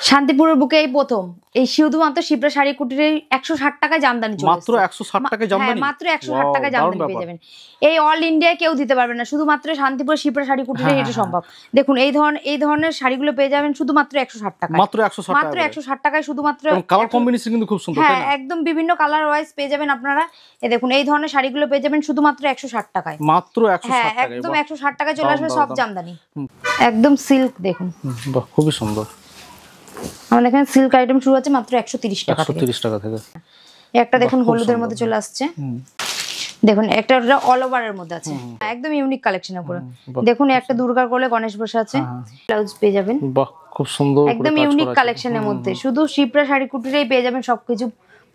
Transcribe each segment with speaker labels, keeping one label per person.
Speaker 1: শান্তিপুরের বুকে এই প্রথম এই শুধুমাত্র শিপ্রা শাড়ি কুটিরে 160 টাকায় জামদানি চলে
Speaker 2: মাত্র 160 টাকায় জামদানি
Speaker 1: মাত্র 160 টাকায় জামদানি পেয়ে যাবেন। এই অল ইন্ডিয়ায় কেউ দিতে পারবে না, শুধুমাত্র শান্তিপুর শিপ্রা শাড়ি কুটিরে এটা সম্ভব। দেখুন এই ধরনের শাড়িগুলো পেয়ে যাবেন শুধুমাত্র 160 টাকায়, মাত্র 160 টাকায় শুধুমাত্র।
Speaker 2: কালার কম্বিনেশন কিন্তু খুব সুন্দর,
Speaker 1: হ্যাঁ একদম বিভিন্ন কালার ওয়াইজ পেয়ে যাবেন আপনারা। এই দেখুন এই ধরনের শাড়িগুলো পেয়ে যাবেন শুধুমাত্র 160 টাকায়,
Speaker 2: মাত্র 160 টাকায়।
Speaker 1: হ্যাঁ একদম 160 টাকায় চলে আসবে সব জামদানি, একদম সিল্ক। দেখুন
Speaker 2: বাহ খুবই সুন্দর।
Speaker 1: আমাদের এখানে সিল্ক আইটেম শুরু আছে মাত্র 130 টাকা থেকে।
Speaker 2: 130 টাকা থেকে
Speaker 1: একটা দেখুন হলুদের মধ্যে চলে আসছে, দেখুন একটা অল ওভারের মধ্যে আছে, একদম ইউনিক কালেকশনের উপরে। দেখুন একটা দুর্গার কোলে গণেশ বসে আছে, ব্লাউজ পেয়ে যাবেন।
Speaker 2: বাহ খুব সুন্দর,
Speaker 1: একদম ইউনিক কালেকশনের মধ্যে শুধু শিপ্রা শাড়ি কুটিরেই পেয়ে যাবেন সবকিছু।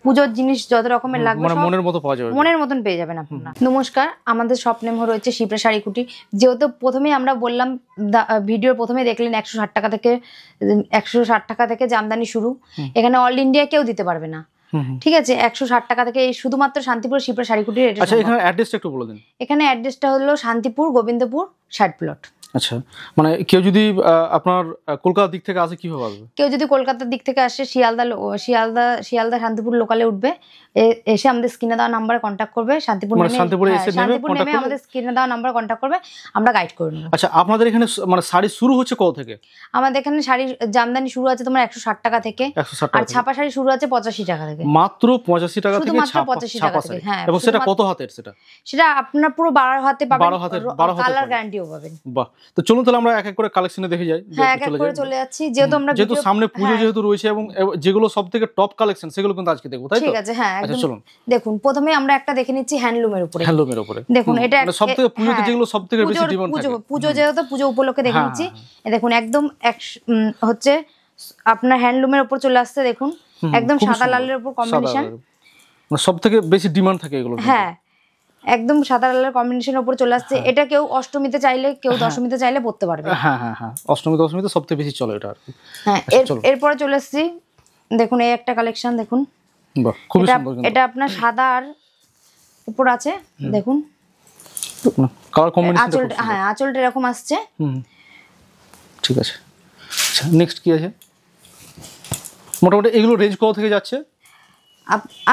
Speaker 1: পূজোর জিনিস যত রকমের লাগবে
Speaker 2: মানে মনের মতো পাওয়া যাবে,
Speaker 1: মনের মতন পেয়ে যাবেন আপনারা। নমস্কার, আমাদের শপ নেম রয়েছে শিপ্রা শাড়ি কুটি। যেহেতু প্রথমেই আমরা বললাম, ভিডিওর প্রথমে দেখলেন 160 টাকা থেকে জামদানি শুরু। এখানে অল ইন্ডিয়া কেউ দিতে পারবে না, ঠিক আছে? 160 টাকা থেকে শুধুমাত্র শান্তিপুর শিপ্রা শাড়ি কুটির।
Speaker 2: আচ্ছা এখানে অ্যাড্রেসটা একটু বলে দিন।
Speaker 1: এখানে অ্যাড্রেসটা হলো শান্তিপুর গোবিন্দপুর 60 প্লট।
Speaker 2: আচ্ছা মানে কেউ যদি আপনার কলকাতার দিক থেকে আসে কিভাবে আসবে?
Speaker 1: কেউ যদি কলকাতার দিক থেকে আসে শিয়ালদা শান্তিপুর লোকালে উঠবে, এসে আমাদের স্ক্রিনে দেওয়া নাম্বারে কন্ট্যাক্ট করবে। শান্তিপুর নেমে আমাদের স্ক্রিনে দেওয়া নাম্বারে কন্ট্যাক্ট করবে, আমরা গাইড করে নেব।
Speaker 2: আচ্ছা আপনাদের এখানে মানে শাড়ি শুরু হচ্ছে কত থেকে?
Speaker 1: আমাদের এখানে শাড়ি জামদানি শুরু আছে তোমার 160 টাকা থেকে, আর ছাপা শাড়ি শুরু আছে 85 টাকা থেকে।
Speaker 2: মাত্র 85 টাকা থেকে
Speaker 1: ছাপা শাড়ি, হ্যাঁ।
Speaker 2: এবং সেটা কত হাতের?
Speaker 1: সেটা আপনার পুরো 12 হাতে পাবেন, কালার গ্যারান্টিও পাবেন।
Speaker 2: বাহ, তো চলুন তাহলে আমরা এক এক করে কালেকশনে দেখে যাই।
Speaker 1: হ্যাঁ এক এক করে চলে যাচ্ছি, যেহেতু
Speaker 2: সামনে পুজো যেহেতু রয়েছে এবং যেগুলো সবথেকে টপ কালেকশন সেগুলো কিন্তু আজকে দেখব, তাই তো?
Speaker 1: ঠিক আছে, হ্যাঁ একদম। চলুন দেখুন, প্রথমে আমরা একটা দেখে নিচ্ছি হ্যান্ডলুমের উপরে। দেখুন এটা সবথেকে পুজোতে যেগুলো সবথেকে বেশি ডিমান্ড থাকে, পুজো যেহেতু পুজো উপলক্ষে দেখে নিচ্ছি। দেখুন একদম হচ্ছে আপনার হ্যান্ডলুমের উপর চলে আসছে। দেখুন একদম সাদা লালের উপর কম্বিনেশন,
Speaker 2: মানে সবথেকে বেশি ডিমান্ড থাকে এগুলো।
Speaker 1: হ্যাঁ একদম সাদা লালের কম্বিনেশনের উপর চলে আসছে। এটা কেউ অষ্টমীতে চাইলে, কেউ দশমীতে চাইলে পড়তে পারবে।
Speaker 2: হ্যাঁ হ্যাঁ হ্যাঁ, দশমীতে সবথেকে বেশি চলে এটা আর কি।
Speaker 1: হ্যাঁ এরপরে চলে আসছি, দেখুন এই একটা কালেকশন। দেখুন
Speaker 2: বাহ খুবই সুন্দর।
Speaker 1: এটা আপনার সাদা আর উপর আছে, দেখুন
Speaker 2: কালার কম্বিনেশন।
Speaker 1: হ্যাঁ আঁচলটা এরকম আসছে।
Speaker 2: ঠিক আছে। আচ্ছা নেক্সট কি আছে? মোটামুটি এগুলো রেঞ্জ কত থেকে যাচ্ছে?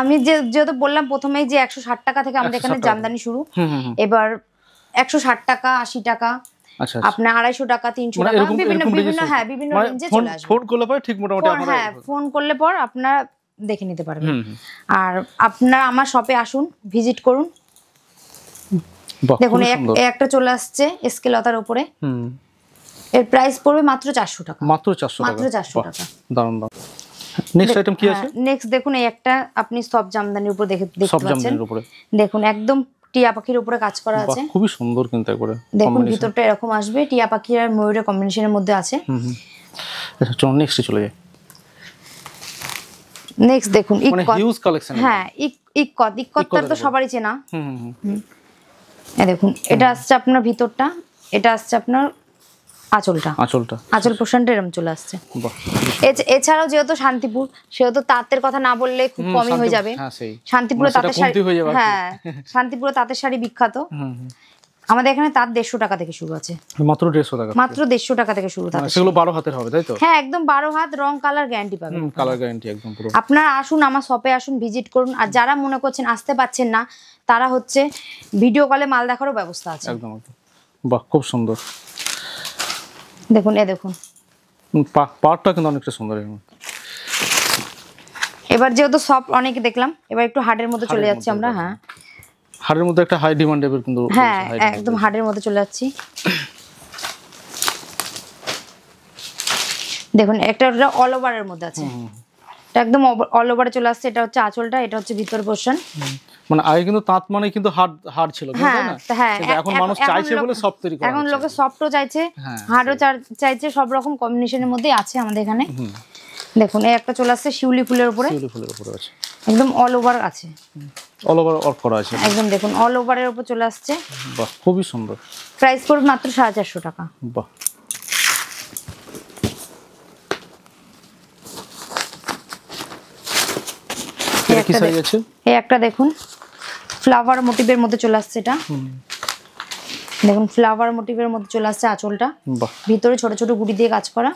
Speaker 1: আমি যেহেতু বললাম প্রথমেই যে 160 টাকা থেকে আমাদের এখানে জামদানি শুরু। এবার 160 টাকা, 80 টাকা, আপনার 250 টাকা, 300 টাকা, বিভিন্ন রেঞ্জে চলে আসবে।
Speaker 2: ফোন করলে পরে ঠিক মোটামুটি আপনারা,
Speaker 1: হ্যাঁ ফোন করলে পর আপনারা দেখে নিতে পারবেন। আর আপনারা আমার শপে আসুন, ভিজিট করুন। দেখুন একটা চলে আসছে স্কেলতার উপরে, এর প্রাইস পড়বে মাত্র 400 টাকা।
Speaker 2: মাত্র 400 টাকা। দারুণ দারুণ। নেক্সট আইটেম কি আছে?
Speaker 1: নেক্সট দেখুন এই একটা আপনি সব জামদানির উপর দেখতে পাচ্ছেন। দেখুন একদম টিয়া পাখির উপরে কাজ করা আছে,
Speaker 2: খুবই সুন্দর কিন্তু একবারে।
Speaker 1: দেখুন ভিতরটা এরকম আসবে, টিয়া পাখি আর ময়ূরের কম্বিনেশনের মধ্যে আছে।
Speaker 2: আচ্ছা চলুন নেক্সটে চলে যাই।
Speaker 1: নেক্সট দেখুন
Speaker 2: হিউজ কালেকশন।
Speaker 1: হ্যাঁ ইককতটা তো সবারই চেনা। এই দেখুন এটা আসছে আপনার ভিতরটা, এটা আসছে আপনার আঁচল পোর্শনটা এরকম চলে আসছে। এছাড়াও যেহেতু শান্তিপুর, সেহেতু তাঁতের কথা না বললে খুব কমই হয়ে যাবে। শান্তিপুরে তাঁতের শাড়ি, হ্যাঁ শান্তিপুরে তাঁতের শাড়ি বিখ্যাত। আমাদের এখানে তাঁত 150 টাকা থেকে শুরু আছে,
Speaker 2: মাত্র 150 টাকা।
Speaker 1: মাত্র 150 টাকা থেকে শুরু।
Speaker 2: সেগুলো 12 হাতের হবে, তাই তো?
Speaker 1: হ্যাঁ একদম 12 হাত, রং কালার গ্যারান্টি পাবেন।
Speaker 2: কালার গ্যারান্টি একদম পুরো।
Speaker 1: আপনারা আসুন, আমার শপে আসুন, ভিজিট করুন। আর যারা মনে করছেন আসতে পাচ্ছেন না, তারা হচ্ছে ভিডিও কলে মাল দেখারও ব্যবস্থা আছে।
Speaker 2: একদম। বাহ খুব সুন্দর।
Speaker 1: দেখুন দেখুন
Speaker 2: পার্টটা কিন্তু অনেকটা সুন্দর।
Speaker 1: এবার যেহেতু সব অনেক দেখলাম, এবার একটু হার্ডের মধ্যে চলে যাচ্ছি আমরা। হ্যাঁ
Speaker 2: হার্ডের মধ্যে একটা হাই ডিমান্ড এর কিন্তু।
Speaker 1: হ্যাঁ একদম হার্ডের মধ্যে চলে যাচ্ছি। দেখুন একটা অল ওভারের মধ্যে আছে, এটা একদম অল ওভারে চলে আসছে। এটা হচ্ছে আঁচলটা, এটা হচ্ছে ভিতর পোরশন।
Speaker 2: মানে আগে কিন্তু তাঁত মানে কিন্তু হার্ড ছিল, তাই না?
Speaker 1: হ্যাঁ
Speaker 2: এখন মানুষ চাইছে বলে সফট তৈরি করা।
Speaker 1: এখন লোকে সফটও চাইছে, হার্ডও চাইছে, সব রকম কম্বিনেশনের মধ্যেই আছে আমাদের এখানে। দেখুন এই একটা চলে আসছে শিউলি ফুলের উপরে,
Speaker 2: আছে
Speaker 1: একদম অল ওভার আছে,
Speaker 2: অল ওভার ওয়ার্ক করা আছে
Speaker 1: একদম। দেখুন অল ওভারের উপর চলে আসছে।
Speaker 2: বাহ খুবই সুন্দর।
Speaker 1: প্রাইস পড়বে মাত্র 450 টাকা।
Speaker 2: বাহ কি সাইজ আছে?
Speaker 1: এই একটা দেখুন ফ্লাওয়ার মোটিভের মধ্যে চলে আসছে। এটা দেখুন ফ্লাওয়ার মোটিভের মধ্যে চলে আসছে আঁচলটা, ভিতরে ছোট ছোট গুটি দিয়ে কাজ করা।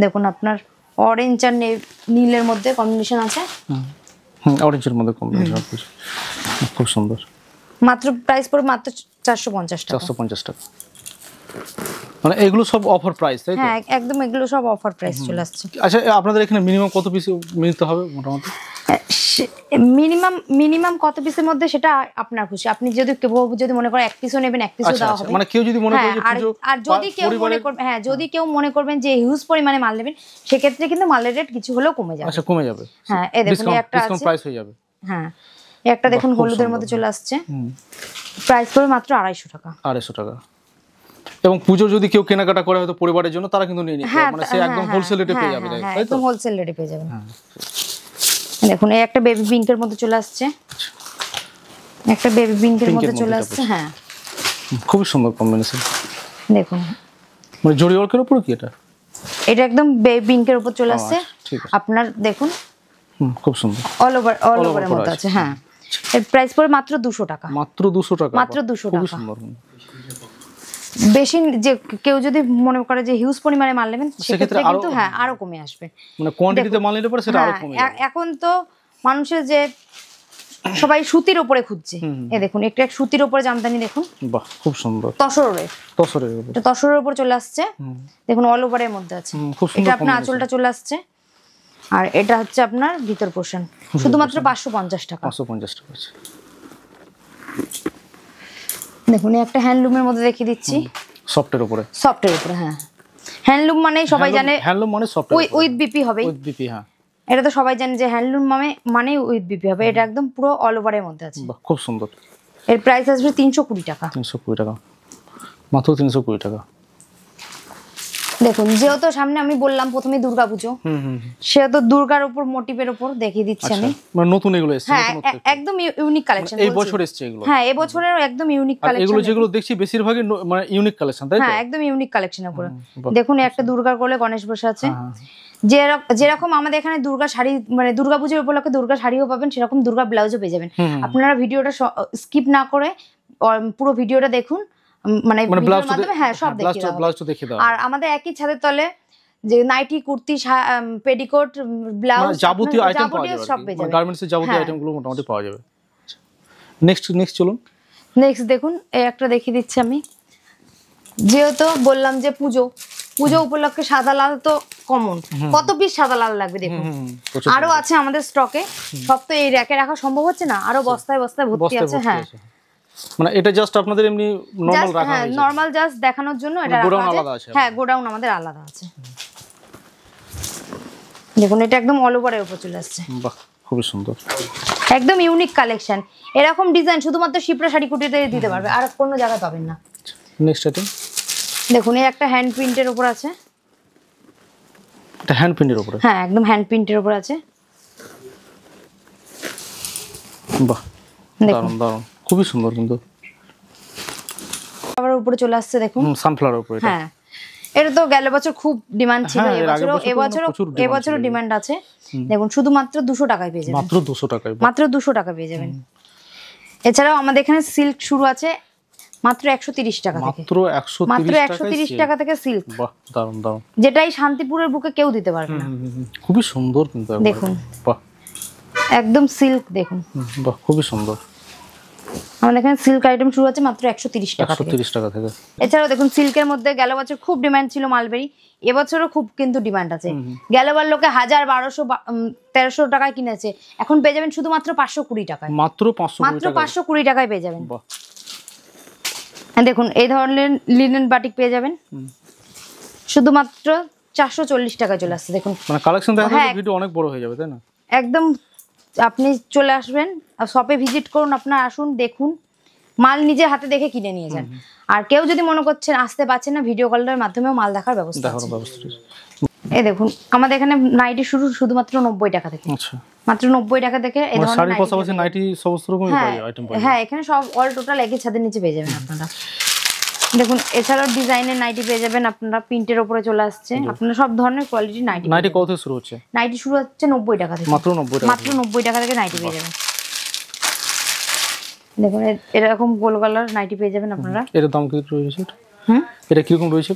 Speaker 1: দেখুন আপনার অরেঞ্জ আর নীলের মধ্যে কম্বিনেশন আছে।
Speaker 2: অরেঞ্জের মধ্যে কম্বিনেশন খুব সুন্দর।
Speaker 1: মাত্র প্রাইস পড়বে মাত্র 450 টাকা।
Speaker 2: 450 টাকা, মানে এগুলো সব অফার প্রাইস তাই তো?
Speaker 1: হ্যাঁ একদম, এগুলো সব অফার প্রাইস চলে আসছে।
Speaker 2: আচ্ছা, আপনাদের এখানে মিনিমাম কত পিস নিতে হবে মোটামুটি?
Speaker 1: মিনিমাম কত পিসের মধ্যে সেটা আপনার খুশি। আপনি যদি মনে করেন এক পিসও নেবেন, এক পিসও দেওয়া হবে।
Speaker 2: মানে কেউ যদি মনে করে যে পুজো,
Speaker 1: আর যদি কেউ মনে করবে, হ্যাঁ যদি কেউ মনে করবেন যে হিউজ পরিমাণে মাল নেবেন, সেক্ষেত্রে কিন্তু মালের রেট কিছু হলেও কমে যাবে।
Speaker 2: আচ্ছা, কমে যাবে।
Speaker 1: হ্যাঁ এই দেখুন একটা আছে,
Speaker 2: প্রাইস হয়ে যাবে।
Speaker 1: হ্যাঁ একটা দেখুন হলুদের মধ্যে চলে আসছে, প্রাইস পড়বে মাত্র 250 টাকা।
Speaker 2: 250 টাকা। এবং পুজো যদি কেউ কেনাকাটা করে হয়তো পরিবারের জন্য, তারা কিন্তু নিয়ে নিতে পারে, মানে সে একদম হোলসেল রেটে পেয়ে যাবে, তাই তো?
Speaker 1: একদম হোলসেল রেটে পেয়ে যাবেন। দেখুন এই একটা বেবি পিঙ্কের মধ্যে চলে আসছে, একটা বেবি পিঙ্কের মধ্যে চলে আসছে। হ্যাঁ
Speaker 2: খুব সুন্দর কম্বিনেশন।
Speaker 1: দেখুন
Speaker 2: মানে জরি ওয়ার্কের উপর কি
Speaker 1: এটা একদম বেবি পিঙ্কের উপর চলে আসছে। আপনার দেখুন
Speaker 2: খুব সুন্দর
Speaker 1: অল ওভারের মধ্যে আছে। হ্যাঁ এর প্রাইস পড়ে মাত্র 200 টাকা।
Speaker 2: মাত্র 200 টাকা,
Speaker 1: মাত্র 200 টাকা।
Speaker 2: খুব সুন্দর।
Speaker 1: বেশি যে কেউ যদি মনে করে যে হিউজ পরিমাণে মাল নেবেন, সেক্ষেত্রে কিন্তু হ্যাঁ আরো কমে আসবে।
Speaker 2: মানে কোয়ান্টিটিতে মাল নিতে পারে, সেটা আরো কমে যাবে।
Speaker 1: এখন তো মানুষের যে সবাই সুতির উপরে খুঁজছে, এই দেখুন একটা সুতির উপরে জামদানি দেখুন,
Speaker 2: বাহ খুব সুন্দর।
Speaker 1: তসরের উপর, এটা তসরের উপর চলে আসছে। দেখুন অল ওভারের মধ্যে আছে। এটা আপনার আঁচলটা চলে আসছে, আর এটা হচ্ছে আপনার ভিতর পোরশন, শুধুমাত্র 550 টাকা।
Speaker 2: 550 টাকা আছে।
Speaker 1: দেখুন একটা হ্যান্ডলুমের মধ্যে দেখিয়ে দিচ্ছি,
Speaker 2: সফটের উপরে।
Speaker 1: হ্যাঁ হ্যান্ডলুম মানে সবাই জানে,
Speaker 2: হ্যান্ডলুম মানে সফট,
Speaker 1: উইথ বিপি হবে।
Speaker 2: উইথ বিপি, হ্যাঁ
Speaker 1: এটা তো সবাই জানে যে হ্যান্ডলুম মানে উইথ বিপি হবে। এটা একদম পুরো অল ওভারের মধ্যে আছে।
Speaker 2: বাহ খুব সুন্দর।
Speaker 1: এর প্রাইস আসবে 320 টাকা।
Speaker 2: 320 টাকা, মাত্র 320 টাকা।
Speaker 1: দেখুন যেহেতু সামনে আমি বললাম প্রথমে দুর্গাপুজো, সেহেতু দুর্গার উপর মোটিভের উপর দেখিয়ে দিচ্ছি আমি।
Speaker 2: মানে নতুন এগুলো এসেছে?
Speaker 1: হ্যাঁ একদম ইউনিক কালেকশন
Speaker 2: এই বছর এসেছে এগুলো?
Speaker 1: হ্যাঁ এই বছরের একদম ইউনিক কালেকশন।
Speaker 2: এগুলো যেগুলো দেখছি বেশিরভাগই মানে ইউনিক কালেকশন, তাই তো?
Speaker 1: হ্যাঁ একদম ইউনিক কালেকশনের উপর। দেখুন একটা দুর্গার কোলে গণেশ বসে আছে। যেরকম আমাদের এখানে দুর্গা শাড়ি, মানে দুর্গাপুজোর উপলক্ষে দুর্গা শাড়িও পাবেন, সেরকম দুর্গা ব্লাউজও পেয়ে যাবেন। আপনারা ভিডিওটা স্কিপ না করে পুরো ভিডিওটা দেখুন, মানে ভিডিওর মাধ্যমে হ্যাঁ সব দেখিয়ে দাও। আর আমাদের একই ছাদের তলে যে নাইটি, কুর্তি, পেডিকোট, ব্লাউজ,
Speaker 2: যাবতীয় আইটেম পাওয়া যাবে,
Speaker 1: সব পেয়ে যাবেন।
Speaker 2: গার্মেন্টসের যাবতীয় আইটেমগুলো মোটামুটি পাওয়া যাবে। নেক্সট চলুন।
Speaker 1: নেক্সট দেখুন এই একটা দেখিয়ে দিচ্ছি আমি। যেহেতু বললাম যে পুজো উপলক্ষে সাদা লাল তো কমন, কত পিস সাদা লাল লাগবে দেখুন। আরো আছে আমাদের স্টকে, সব তো এই র‍্যাকে রাখা সম্ভব হচ্ছে না, আরো বস্তায় বস্তায় ভর্তি আছে। হ্যাঁ
Speaker 2: মানে এটা জাস্ট আপনাদের এমনি নরমাল রাখা
Speaker 1: হয়েছে, হ্যাঁ নরমাল জাস্ট দেখানোর জন্য এটা রাখা আছে। হ্যাঁ গোডাউন আমাদের আলাদা আছে। দেখুন এটা একদম অল ওভারের উপর চলে আসছে।
Speaker 2: বাহ খুব সুন্দর,
Speaker 1: একদম ইউনিক কালেকশন। এরকম ডিজাইন শুধুমাত্র শিপ্রা শাড়ি কুটিতে দিতে পারবে, আর কোনো জায়গায় পাবেন না।
Speaker 2: নেক্সট আইটেম
Speaker 1: দেখুন এই একটা হ্যান্ড প্রিন্টের উপর আছে।
Speaker 2: এটা হ্যান্ড প্রিন্টের উপরে?
Speaker 1: হ্যাঁ একদম হ্যান্ড প্রিন্টের উপর আছে।
Speaker 2: বাহ দারুণ দারুণ, খুবই সুন্দর। কিন্তু
Speaker 1: আবার উপরে চলে আসছে দেখুন
Speaker 2: সানফ্লাওয়ার উপরে।
Speaker 1: হ্যাঁ এটা তো গেল বছর খুব ডিমান্ড ছিল, এবছরও ডিমান্ড আছে। দেখুন শুধুমাত্র 200 টাকায় পেয়ে যাবেন।
Speaker 2: মাত্র 200 টাকায়?
Speaker 1: মাত্র 200 টাকা পেয়ে যাবেন। এছাড়াও আমাদের এখানে সিল্ক শুরু আছে মাত্র 130 টাকা থেকে। মাত্র 130 টাকা থেকে সিল্ক।
Speaker 2: বাহ দারুণ দারুণ,
Speaker 1: যেটাই শান্তিপুরের বুকে কেউ দিতে পারবে না।
Speaker 2: খুবই সুন্দর কিন্তু
Speaker 1: দেখুন,
Speaker 2: বাহ
Speaker 1: একদম সিল্ক দেখুন,
Speaker 2: বাহ খুবই সুন্দর।
Speaker 1: আমাদের এখানে সিল্ক আইটেম শুরু আছে মাত্র 130 টাকা থেকে।
Speaker 2: 130 টাকা থেকে।
Speaker 1: এছাড়াও দেখুন সিল্কের মধ্যে গেল বছর খুব ডিমান্ড ছিল মালবেরি, এবছরও খুব কিন্তু ডিমান্ড আছে। গেলবার লোকে 1000, 1200, 1300 টাকায় কিনেছে, এখন পেয়ে যাবেন শুধুমাত্র 520 টাকায়।
Speaker 2: মাত্র
Speaker 1: 520 টাকায় পেয়ে যাবেন। দেখুন এই ধরনের লিনেন বাটিক পেয়ে যাবেন শুধুমাত্র 440 টাকায় চলে আসছে। দেখুন
Speaker 2: মানে কালেকশন দেখালে ভিডিও অনেক বড় হয়ে যাবে, তাই না?
Speaker 1: একদম আপনি চলে আসবেন, শপে ভিজিট করুন, আপনারা আসুন, দেখুন, মাল নিজে হাতে দেখে কিনে নিয়ে যান। আর কেউ যদি মনে করছেন আসতে পারছেন না, ভিডিও কলের মাধ্যমেও মাল দেখার ব্যবস্থা আছে। এই দেখুন আমাদের এখানে নাইটি শুধুমাত্র 90 টাকা থেকে।
Speaker 2: আচ্ছা
Speaker 1: মাত্র 90 টাকা থেকে এই ধরনের
Speaker 2: শাড়ির পাশাপাশি নাইটি সমস্ত রকমের আইটেম পাওয়া যায়।
Speaker 1: হ্যাঁ এখানে সব অল টোটাল একই ছাদের নিচে পেয়ে যাবেন আপনারা। দেখুন এছাড়াও ডিজাইনের নাইটি পেয়ে যাবেন আপনারা, প্রিন্টের উপরে চলে আসছে। আপনারা সব ধরনের কোয়ালিটি নাইটি
Speaker 2: কত থেকে শুরু হচ্ছে?
Speaker 1: নাইটি শুরু হচ্ছে 90 টাকা থেকে।
Speaker 2: মাত্র 90 টাকা?
Speaker 1: মাত্র 90 টাকা থেকে নাইটি পেয়ে যাবেন। দেখুন এরকম গোল গলার নাইটি পেয়ে যাবেন আপনারা।
Speaker 2: এর দাম কি রয়েছে? এটা কি রকম রয়েছে?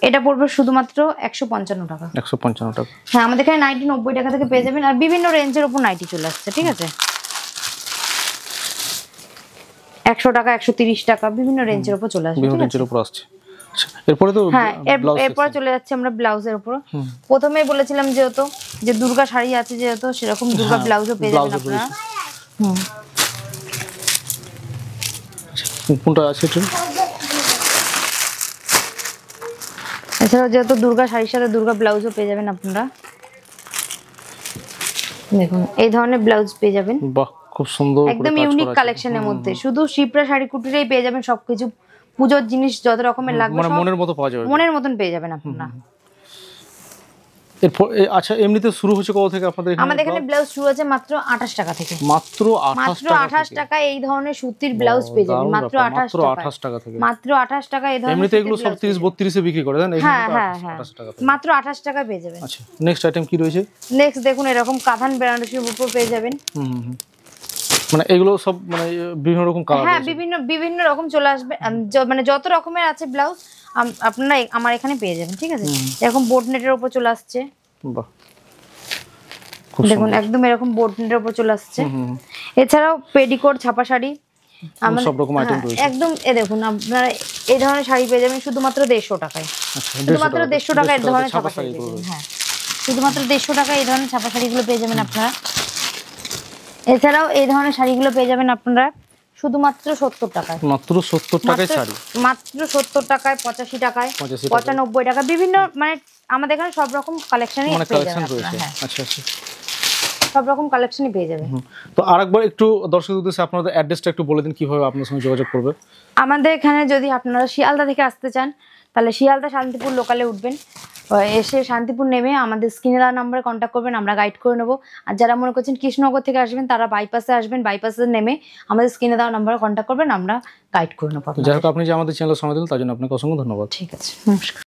Speaker 1: এটা পড়বে শুধুমাত্র 155 টাকা।
Speaker 2: 155 টাকা।
Speaker 1: হ্যাঁ, আমাদের এখানে নাইটি 90 টাকা থেকে পেয়ে যাবেন, আর বিভিন্ন রেঞ্জের উপর নাইটি চলে আসছে, ঠিক আছে। 100 টাকা, 130 টাকা, বিভিন্ন রেঞ্জের উপর চলে আসবে,
Speaker 2: বিভিন্ন রেঞ্জের উপর আসছে। আচ্ছা, এরপরে তো
Speaker 1: হ্যাঁ, এরপরে চলে যাচ্ছে আমরা ব্লাউজের উপর। প্রথমেই বলেছিলাম যেহেতু যে দুর্গা শাড়ি আছে, যেহেতু সেরকম দুর্গা ব্লাউজও পেয়ে যাবেন আপনারা।
Speaker 2: কোনটা আছে এটা?
Speaker 1: এছাড়াও যেহেতু দুর্গা শাড়ির সাথে দুর্গা ব্লাউজও পেয়ে যাবেন আপনারা। দেখুন এই ধরনের ব্লাউজ পেয়ে যাবেন।
Speaker 2: বাহ, খুব সুন্দর করে
Speaker 1: একদম
Speaker 2: কাজ
Speaker 1: ইউনিক
Speaker 2: করা আছে।
Speaker 1: কালেকশনের মধ্যে শুধু শিপ্রা শাড়ি কুটিরেই পেয়ে যাবেন সবকিছু। পূজোর জিনিস যত রকমের লাগবে
Speaker 2: মানে
Speaker 1: সব
Speaker 2: মনের মতো পাওয়া যাবে।
Speaker 1: মনের মতন পেয়ে যাবেন আপনারা।
Speaker 2: এরপর আচ্ছা, এমনিতে শুরু হচ্ছে কত থেকে আপনাদের এখানে?
Speaker 1: আমাদের এখানে ব্লাউজ শুরু আছে মাত্র 28 টাকা থেকে।
Speaker 2: মাত্র 28
Speaker 1: টাকা এই ধরনের সুতির ব্লাউজ পেয়ে যাবেন মাত্র
Speaker 2: 28 টাকা থেকে।
Speaker 1: মাত্র 28 টাকা এই ধরনের।
Speaker 2: এমনিতে এগুলো সব 30 32 এ বিক্রি করে দেন, এখানে
Speaker 1: হ্যাঁ হ্যাঁ হ্যাঁ,
Speaker 2: 28 টাকা।
Speaker 1: মাত্র 28 টাকা পেয়ে যাবেন।
Speaker 2: আচ্ছা, নেক্সট আইটেম কি রয়েছে?
Speaker 1: নেক্সট দেখুন এরকম কাঁথান বেনারসির উপর পেয়ে যাবেন।
Speaker 2: মানে এগুলো সব মানে বিভিন্ন রকম কালার।
Speaker 1: হ্যাঁ, বিভিন্ন রকম চলে আসবে, মানে যত রকমের আছে ব্লাউজ আপনারা আমার এখানে পেয়ে যাবেন, ঠিক আছে। এরকম বোট নেটের উপর চলে আসছে।
Speaker 2: বাহ,
Speaker 1: দেখুন একদম এরকম বোট নেটের উপর চলে আসছে। এছাড়াও পেডিকোট ছাপা শাড়ি
Speaker 2: সব রকম আইটেম রয়েছে।
Speaker 1: একদম দেখুন আপনারা এই ধরনের শাড়ি পেয়ে যাবেন শুধুমাত্র 150 টাকায়। শুধুমাত্র 150 টাকা এই ধরনের ছাপা শাড়ি পেয়ে যাবেন। হ্যাঁ, শুধুমাত্র 150 টাকা এই ধরনের ছাপা শাড়িগুলো পেয়ে যাবেন আপনারা। এছাড়াও এই ধরনের শাড়িগুলো পেয়ে যাবেন আপনারা শুধুমাত্র 70 টাকায়।
Speaker 2: মাত্র 70 টাকায় শাড়ি,
Speaker 1: মাত্র 70 টাকায়, 85 টাকায়, 95 টাকা, বিভিন্ন মানে আমাদের এখানে সব রকম কালেকশনই
Speaker 2: মানে
Speaker 1: পেয়ে
Speaker 2: কালেকশন
Speaker 1: যাবেন
Speaker 2: রয়েছে।
Speaker 1: আপনারা। হ্যাঁ,
Speaker 2: আচ্ছা আচ্ছা,
Speaker 1: সব রকম কালেকশনই পেয়ে যাবেন।
Speaker 2: তো আরেকবার একটু দর্শকদের উদ্দেশ্যে আপনাদের অ্যাড্রেসটা একটু বলে দিন, কিভাবে আপনার সঙ্গে যোগাযোগ করবে।
Speaker 1: আমাদের এখানে যদি আপনারা শিয়ালদা থেকে আসতে চান তাহলে শিয়ালদা শান্তিপুর লোকালে উঠবেন, এসে শান্তিপুর নেমে আমাদের স্ক্রিনে দেওয়া নাম্বারে কন্ট্যাক্ট করবেন, আমরা গাইড করে নেবো। আর যারা মনে করছেন কৃষ্ণনগর থেকে আসবেন তারা বাইপাসে আসবেন, বাইপাসে নেমে আমাদের স্ক্রিনে দেওয়া নাম্বারে কন্ট্যাক্ট করবেন, আমরা গাইড করে নেবো।
Speaker 2: যাই হোক, আপনি যে আমাদের চ্যানেল সময় দিলেন তার জন্য আপনাকে অসংখ্য ধন্যবাদ।
Speaker 1: ঠিক আছে, নমস্কার।